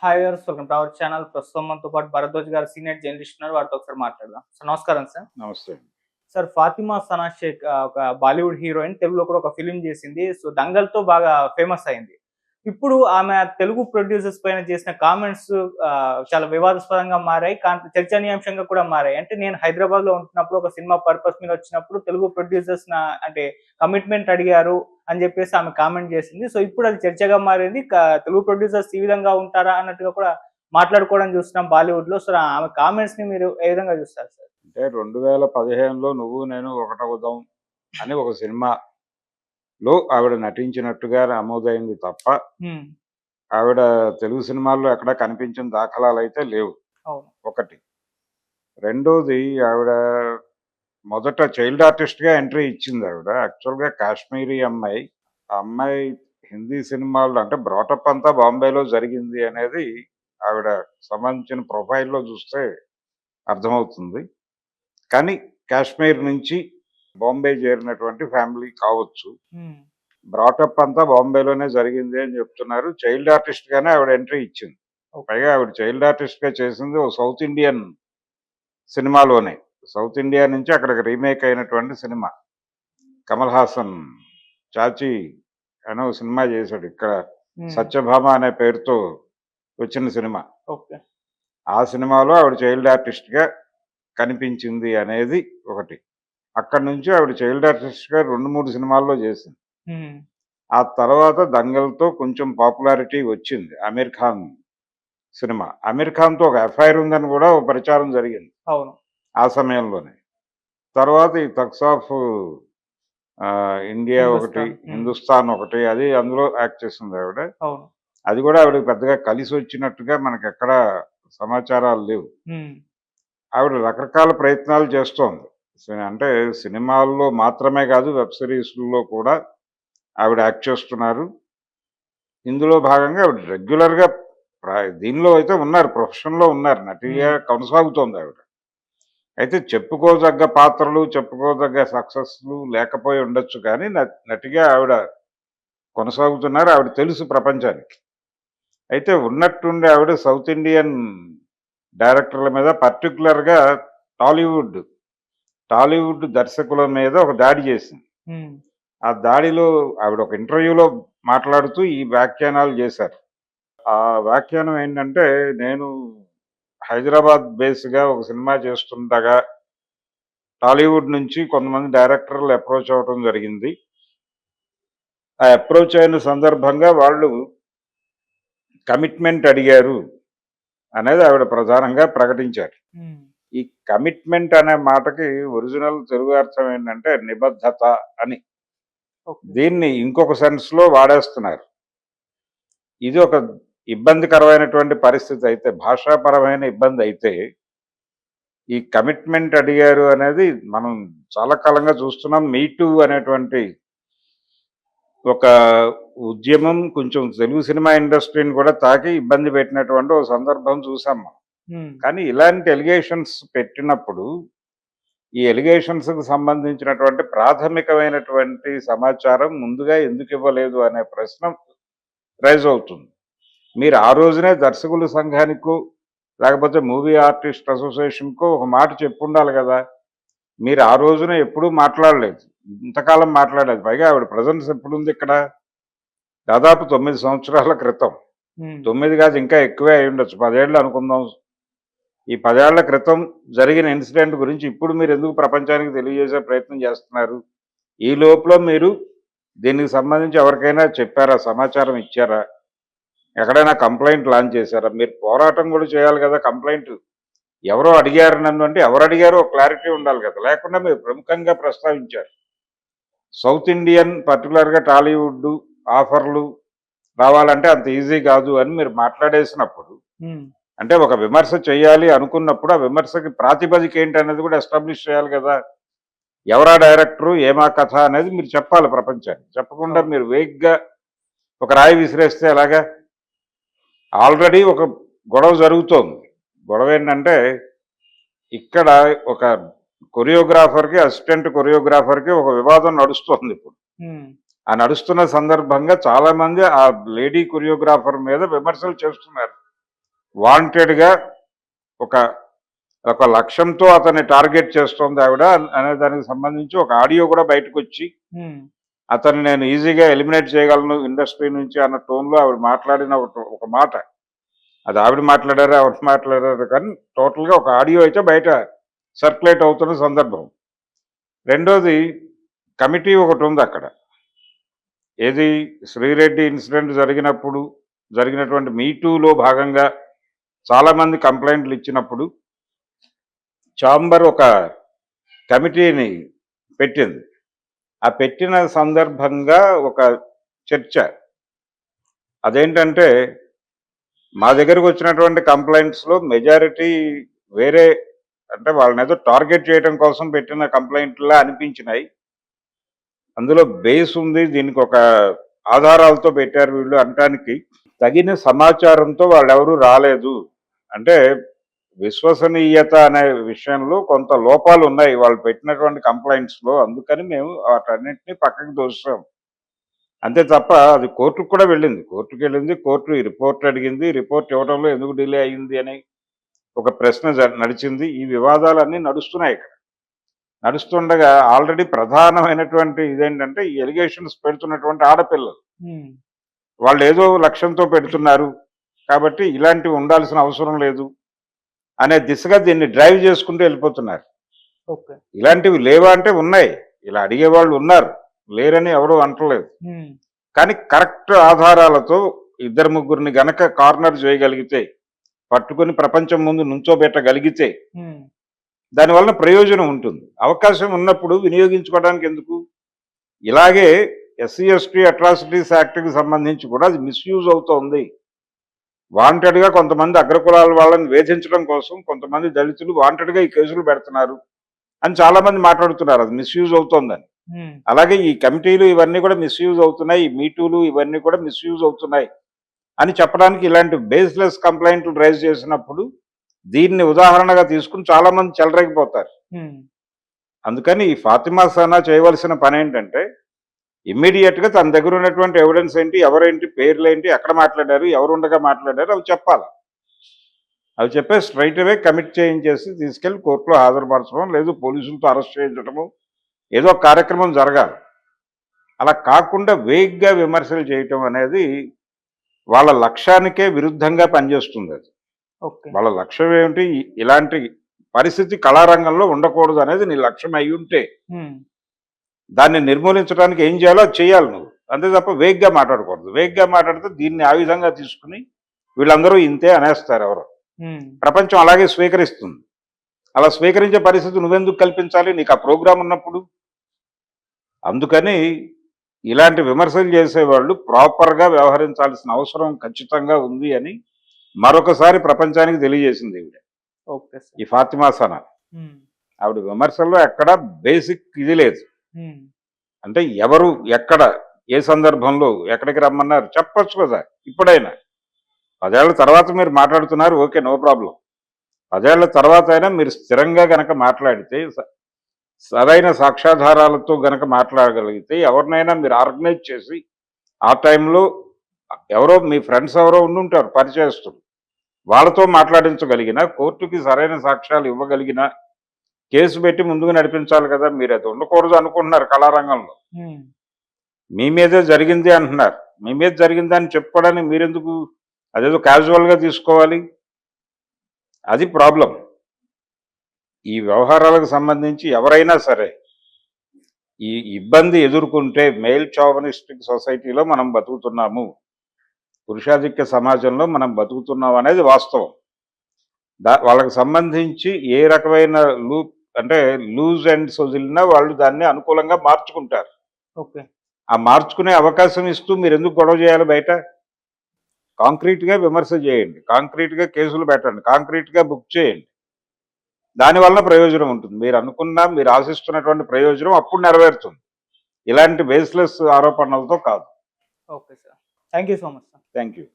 Hi viewers, welcome to our channel. ప్రస్తుతం మనతో పాటు భరద్వాజ్ గారు సీనియర్ జర్నలిస్ట్ ఉన్నారు. వారితో ఒకసారి మాట్లాడదాం. సార్ నమస్కారం సార్. నమస్తే. సార్, ఫాతిమా సనా షేక్ ఒక బాలీవుడ్ హీరోయిన్. తెలుగులో కూడా ఒక ఫిల్మ్ చేసింది. సో దంగల్‌తో బాగా ఫేమస్ అయింది. ఇప్పుడు ఆమె తెలుగు ప్రొడ్యూసర్స్ పైన చేసిన కామెంట్స్ చాలా వివాదాస్పదంగా మారాయి. చర్చనీయాంశంగా కూడా మారాయి. అంటే నేను హైదరాబాద్‌లో ఉంటున్నప్పుడు ఒక సినిమా పర్పస్ మీద వచ్చినప్పుడు తెలుగు ప్రొడ్యూసర్స్ అంటే కమిట్మెంట్ అడిగారు అని చెప్పేసి ఆమె కామెంట్ చేసింది. సో ఇప్పుడు అది చర్చగా మారింది. తెలుగు ప్రొడ్యూసర్స్ ఈ విధంగా ఉంటారా అన్నట్టుగా కూడా మాట్లాడుకోవడం చూస్తున్నాం బాలీవుడ్‌లో. సో ఆమె కామెంట్స్‌ని మీరు ఏ విధంగా చూస్తారు సార్? అంటే 2015లో 'నువ్వు నేను ఒకటవుదాం' అని ఒక సినిమాలో ఆవిడ నటించినట్టుగా నమోదైంది తప్ప, హ్మ్. ఆవిడ తెలుగు సినిమాల్లో ఎక్కడా కనిపించిన దాఖలాలైతే లేవు. అవును. ఒకటి. రెండోది, ఆవిడ మొదట చైల్డ్ ఆర్టిస్ట్‌గా ఎంట్రీ ఇచ్చింది ఆవిడ. యాక్చువల్‌గా కాశ్మీరీ అమ్మాయి. ఆ అమ్మాయి హిందీ సినిమాల్లో అంటే బ్రాటప్ అంతా బాంబేలో జరిగింది అనేది ఆవిడ సంబంధించిన ప్రొఫైల్‌లో చూస్తే అర్థమవుతుంది. కానీ కాశ్మీర్ నుంచి బాంబే చేరినటువంటి ఫ్యామిలీ కావచ్చు. హ్మ్. బ్రాటప్ అంతా బాంబేలోనే జరిగింది అని చెప్తున్నారు. చైల్డ్ ఆర్టిస్ట్‌గానే ఆవిడ ఎంట్రీ ఇచ్చింది. ఓకే. పైగా ఆవిడ చైల్డ్ ఆర్టిస్ట్‌గా చేసింది ఓ సౌత్ ఇండియన్ సినిమాలోనే. సౌత్ ఇండియా నుంచి అక్కడికి రీమేక్ అయినటువంటి సినిమా. కమల్ హాసన్ 'చాచీ' అనే ఓ సినిమా చేశాడు. ఇక్కడ హ్మ్. 'సత్యభామ' అనే పేరుతో వచ్చిన సినిమా. ఓకే. ఆ సినిమాలో ఆవిడ చైల్డ్ ఆర్టిస్ట్‌గా కనిపించింది అనేది ఒకటి. అక్కడి నుంచి ఆవిడ చైల్డ్ ఆర్టిస్ట్‌గా 2, 3 సినిమాల్లో చేసింది. హ్మ్. ఆ తర్వాత 'దంగల్‌తో' కొంచెం పాపులారిటీ వచ్చింది. 'అమీర్ ఖాన్' సినిమా. 'అమీర్ ఖాన్‌తో' ఒక ఎఫ్ఐఆర్ ఉందని కూడా ఓ ప్రచారం జరిగింది అవును. ఆ సమయంలోనే. తర్వాత ఈ 'థగ్స్ ఆఫ్ ఇండియా' ఒకటి, హిందుస్థాన్. హ్మ్. 'హిందుస్థాన్' ఒకటి, అది అందులో యాక్ట్ చేసింది ఆవిడ. అవును. అది కూడా ఆవిడకి పెద్దగా కలిసొచ్చినట్టుగా మనకెక్కడా సమాచారాలు లేవు. హ్మ్. ఆవిడ రకరకాల ప్రయత్నాలు చేస్తోంది. అంటే సినిమాల్లో మాత్రమే కాదు, వెబ్ సిరీస్‌ల్లో కూడా ఆవిడ యాక్ట్ చేస్తున్నారు. ఇందులో భాగంగా ఆవిడ రెగ్యులర్‌గా దీనిలో అయితే ఉన్నారు. ప్రొఫెషన్‌లో ఉన్నారు. నటిగా హ్మ్. కొనసాగుతోంది ఆవిడ. అయితే చెప్పుకోదగ్గ పాత్రలు, చెప్పుకోదగ్గ సక్సెస్‌లు లేకపోయి ఉండొచ్చు కానీ, నటిగా ఆవిడ కొనసాగుతున్నారు. ఆవిడ తెలుసు ప్రపంచానికి. అయితే ఉన్నట్టుండి ఆవిడ సౌత్ ఇండియన్ డైరెక్టర్ల మీద పర్టిక్యులర్‌గా టాలీవుడ్ టాలీవుడ్ దర్శకుల మీద ఒక దాడి చేసింది. హ్మ్. ఆ దాడిలో ఆవిడ ఒక ఇంటర్వ్యూలో మాట్లాడుతూ ఈ వ్యాఖ్యానాలు చేశారు. ఆ వ్యాఖ్యానం ఏంటంటే, నేను హైదరాబాద్ బేస్‌గా ఒక సినిమా చేస్తుండగా టాలీవుడ్ నుంచి కొంతమంది డైరెక్టర్లు అప్రోచ్ అవ్వటం జరిగింది. ఆ అప్రోచ్ అయిన సందర్భంగా వాళ్ళు కమిట్మెంట్ అడిగారు అనేది ఆవిడ ప్రధానంగా ప్రకటించారు. హ్మ్. ఈ కమిట్మెంట్ అనే మాటకి ఒరిజినల్ తెలుగు అర్థం ఏంటంటే నిబద్ధత అని. ఓకే. దీన్ని ఇంకొక సెన్స్‌లో వాడేస్తున్నారు. ఇది ఒక ఇబ్బందికరమైనటువంటి పరిస్థితి అయితే, భాషాపరమైన ఇబ్బంది అయితే, ఈ కమిట్మెంట్ అడిగారు అనేది మనం చాలా కాలంగా చూస్తున్నాం. మీ టూ అనేటువంటి ఒక ఉద్యమం కొంచెం తెలుగు సినిమా ఇండస్ట్రీని కూడా తాకి ఇబ్బంది పెట్టినటువంటి ఒక సందర్భం చూసాం మనం. హ్మ్. కానీ ఇలాంటి ఎలిగేషన్స్ పెట్టినప్పుడు, ఈ ఎలిగేషన్స్‌కి సంబంధించినటువంటి ప్రాథమికమైనటువంటి సమాచారం ముందుగా ఎందుకు ఇవ్వలేదు అనే ప్రశ్న రైజ్ అవుతుంది. మీరు ఆ రోజునే దర్శకుల సంఘానికో, లేకపోతే మూవీ ఆర్టిస్ట్ అసోసియేషన్‌కో ఒక మాట చెప్పుండాలి గదా! మీరు ఆ రోజున ఎప్పుడూ మాట్లాడలేదు. ఇంతకాలం మాట్లాడలేదు. పైగా ఆవిడ ప్రెజెన్స్ ఎప్పుడుందిక్కడ? దాదాపు 9 సంవత్సరాల క్రితం. హ్మ్. 9 కాదు, ఇంకా ఎక్కువే అయ్యుండొచ్చు. 10 ఏళ్ళు అనుకుందాం. ఈ 10 ఏళ్ల క్రితం జరిగిన ఇన్సిడెంట్ గురించి ఇప్పుడు మీరెందుకు ప్రపంచానికి తెలియజేసే ప్రయత్నం చేస్తున్నారు? ఈ లోపులో మీరు దీనికి సంబంధించి ఎవరికైనా చెప్పారా? సమాచారం ఇచ్చారా? ఎక్కడైనా కంప్లెయింట్ లాంచ్ చేశారా? మీరు పోరాటం కూడా చేయాలి కదా! కంప్లెయింట్ ఎవరో అడిగారు నన్ను అంటే, ఎవరు అడిగారో క్లారిటీ ఉండాలి కదా! లేకుండా మీరు ప్రముఖంగా ప్రస్తావించారు. సౌత్ ఇండియన్ పర్టిక్యులర్‌గా టాలీవుడ్ ఆఫర్‌లు రావాలంటే అంత ఈజీ కాదు అని మీరు మాట్లాడేసినప్పుడు, హ్మ్. అంటే ఒక విమర్శ చేయాలి అనుకున్నప్పుడు, ఆ విమర్శకి ప్రాతిపదిక ఏంటనేది కూడా ఎస్టాబ్లిష్ చేయాలి కదా! ఎవరా డైరెక్టరు? ఏమా కథ? అనేది మీరు చెప్పాలి ప్రపంచానికి. చెప్పకుండా అవును. మీరు వేగ్‌గా ఒక రాయి విసిరేస్తే ఎలాగా? ఆల్రెడీ ఒక గొడవ జరుగుతోంది. గొడవేంటంటే, ఇక్కడ ఒక కొరియోగ్రాఫర్‌కి, అసిస్టెంట్ కొరియోగ్రాఫర్‌కి ఒక వివాదం నడుస్తోందిప్పుడు. హ్మ్. ఆ నడుస్తున్న సందర్భంగా చాలామంది ఆ లేడీ కొరియోగ్రాఫర్ మీద విమర్శలు చేస్తున్నారు. వాంటెడ్గా ఒక ఒక లక్ష్యంతో అతన్ని టార్గెట్ చేస్తోంది ఆవిడ అనే దానికి సంబంధించి ఒక ఆడియో కూడా బయటకు వచ్చి అతన్ని నేను ఈజీగా ఎలిమినేట్ చేయగలను ఇండస్ట్రీ నుంచి అన్న టోన్లో ఆవిడ మాట్లాడిన ఒక మాట. అది ఆవిడ మాట్లాడారు, ఆవిడ మాట్లాడారు, కానీ టోటల్గా ఒక ఆడియో అయితే బయట సర్క్యులేట్ అవుతున్న సందర్భం. రెండోది, కమిటీ ఒకటి ఉంది అక్కడ. ఏది, శ్రీరెడ్డి ఇన్సిడెంట్ జరిగినటువంటి మీటూలో భాగంగా చాలామంది కంప్లైంట్లు ఇచ్చినప్పుడు ఛాంబర్ ఒక కమిటీని పెట్టింది. ఆ పెట్టిన సందర్భంగా ఒక చర్చ. అదేంటంటే, మా దగ్గరకు వచ్చినటువంటి కంప్లైంట్స్లో మెజారిటీ వేరే, అంటే వాళ్ళని ఏదో టార్గెట్ చేయడం కోసం పెట్టిన కంప్లైంట్లా అనిపించినాయి. అందులో బేస్ ఉంది, దీనికి ఒక ఆధారాలతో పెట్టారు వీళ్ళు అనటానికి తగిన సమాచారంతో వాళ్ళెవరూ రాలేదు. అంటే విశ్వసనీయత అనే విషయంలో కొంత లోపాలు ఉన్నాయి వాళ్ళు పెట్టినటువంటి కంప్లైంట్స్లో. అందుకని మేము వాటన్నింటినీ పక్కకి దోసాం. అంతే తప్ప అది కోర్టుకు కూడా వెళ్ళింది. కోర్టు ఈ రిపోర్ట్ అడిగింది. రిపోర్ట్ ఇవ్వడంలో ఎందుకు డిలే అయ్యింది అని ఒక ప్రశ్న నడిచింది. ఈ వివాదాలన్నీ నడుస్తున్నాయి ఇక్కడ. నడుస్తుండగా ఆల్రెడీ ప్రధానమైనటువంటి ఇదేంటంటే, ఈ ఎలిగేషన్స్ పెడుతున్నటువంటి ఆడపిల్లలు వాళ్ళు ఏదో లక్ష్యంతో పెడుతున్నారు కాబట్టి ఇలాంటివి ఉండాల్సిన అవసరం లేదు అనే దిశగా దీన్ని డ్రైవ్ చేసుకుంటూ వెళ్ళిపోతున్నారు. ఇలాంటివి లేవా అంటే ఉన్నాయి, ఇలా అడిగేవాళ్ళు ఉన్నారు, లేరని ఎవరు అంటలేదు. కానీ కరెక్ట్ ఆధారాలతో ఇద్దరు ముగ్గురిని గనక కార్నర్ చేయగలిగితే, పట్టుకుని ప్రపంచం ముందు నుంచోబెట్టగలిగితే దానివల్ల ప్రయోజనం ఉంటుంది. అవకాశం ఉన్నప్పుడు వినియోగించుకోవడానికి ఎందుకు? ఇలాగే ఎస్సీ ఎస్టీ అట్రాసిటీస్ యాక్ట్కి సంబంధించి కూడా అది మిస్యూజ్ అవుతోంది. వాంటెడ్గా కొంతమంది అగ్రకులాల వాళ్ళని వేధించడం కోసం కొంతమంది దళితులు వాంటెడ్గా ఈ కేసులు పెడుతున్నారు అని చాలామంది మాట్లాడుతున్నారు. అది మిస్యూజ్ అవుతోందని. అలాగే ఈ కమిటీలు ఇవన్నీ కూడా మిస్యూజ్ అవుతున్నాయి, ఈ మీటూలు ఇవన్నీ కూడా మిస్యూజ్ అవుతున్నాయి అని చెప్పడానికి ఇలాంటి బేస్లెస్ కంప్లైంట్లు రైజ్ చేసినప్పుడు దీన్ని ఉదాహరణగా తీసుకుని చాలామంది చెలరేగిపోతారు. అందుకని ఈ ఫాతిమా సనా చేయవలసిన పని ఏంటంటే, ఇమ్మీడియట్గా తన దగ్గర ఉన్నటువంటి ఎవిడెన్స్ ఏంటి, ఎవరేంటి, పేర్లేంటి, ఎక్కడ మాట్లాడారు, ఎవరు ఉండగా మాట్లాడారు, అవి చెప్పాలి. అవి చెప్పే స్ట్రైట్ అవే కమిట్ చేయించేసి తీసుకెళ్లి కోర్టులో హాజరుపరచడం, లేదు పోలీసులతో అరెస్ట్ చేయించడము, ఏదో కార్యక్రమం జరగాలి. అలా కాకుండా వేగ్గా విమర్శలు చేయటం అనేది వాళ్ళ లక్ష్యానికే విరుద్ధంగా పనిచేస్తుంది. అది వాళ్ళ లక్ష్యం ఏమిటి, ఇలాంటి పరిస్థితి కళారంగంలో ఉండకూడదు అనేది నీ లక్ష్యం అయి ఉంటే దాన్ని నిర్మూలించడానికి ఏం చేయాలో అది చేయాలి నువ్వు. అంతే తప్ప వేగ్గా మాట్లాడకూడదు. వేగ్గా మాట్లాడితే దీన్ని ఆ విధంగా తీసుకుని వీళ్ళందరూ ఇంతే అనేస్తారు ఎవరు. ప్రపంచం అలాగే స్వీకరిస్తుంది. అలా స్వీకరించే పరిస్థితి నువ్వెందుకు కల్పించాలి నీకు ఆ ప్రోగ్రాం ఉన్నప్పుడు? అందుకని ఇలాంటి విమర్శలు చేసేవాళ్ళు ప్రాపర్గా వ్యవహరించాల్సిన అవసరం ఖచ్చితంగా ఉంది అని మరొకసారి ప్రపంచానికి తెలియజేసింది ఈవిడ. ఈ ఫాతిమా సనా ఆవిడ విమర్శల్లో ఎక్కడ బేసిక్ ఇది లేదు. అంటే ఎవరు, ఎక్కడ, ఏ సందర్భంలో, ఎక్కడికి రమ్మన్నారు చెప్పచ్చు కదా. ఇప్పుడైనా 10 ఏళ్ల తర్వాత మీరు మాట్లాడుతున్నారు, ఓకే, నో ప్రాబ్లం. 10 ఏళ్ల తర్వాత అయినా మీరు స్థిరంగా గనక మాట్లాడితే, సరైన సాక్ష్యాధారాలతో గనక మాట్లాడగలిగితే, ఎవరినైనా మీరు ఆర్గనైజ్ చేసి ఆ టైంలో ఎవరో మీ ఫ్రెండ్స్ ఎవరో ఉండుంటారు పరిచయస్తులు, వాళ్ళతో మాట్లాడించగలిగిన, కోర్టుకి సరైన సాక్ష్యాలు ఇవ్వగలిగిన కేసు పెట్టి ముందుకు నడిపించాలి కదా. మీరు అది ఉండకూడదు అనుకుంటున్నారు కళారంగంలో. మీ మీదే జరిగింది అంటున్నారు. మీ మీద జరిగింది అని చెప్పుకోవడానికి మీరెందుకు అదేదో క్యాజువల్గా తీసుకోవాలి? అది ప్రాబ్లం. ఈ వ్యవహారాలకు సంబంధించి ఎవరైనా సరే ఈ ఇబ్బంది ఎదుర్కొంటే, మెయిల్ చావనిస్టిక్ సొసైటీలో మనం బతుకుతున్నాము, పురుషాధిక్య సమాజంలో మనం బతుకుతున్నాం అనేది వాస్తవం. వాళ్ళకి సంబంధించి ఏ రకమైన లూజ్ ఎండ్స్ వదిలినా వాళ్ళు దాన్ని అనుకూలంగా మార్చుకుంటారు. ఆ మార్చుకునే అవకాశం ఇస్తూ మీరు ఎందుకు గొడవ చేయాలి బయట? కాంక్రీట్గా విమర్శ చేయండి, కాంక్రీట్గా కేసులు పెట్టండి, కాంక్రీట్గా బుక్ చేయండి. దానివల్ల ప్రయోజనం ఉంటుంది. మీరు ఆశిస్తున్నటువంటి ప్రయోజనం అప్పుడు నెరవేరుతుంది. ఇలాంటి బేస్లెస్ ఆరోపణలతో కాదు. Okay sir, thank you so much sir. Thank you.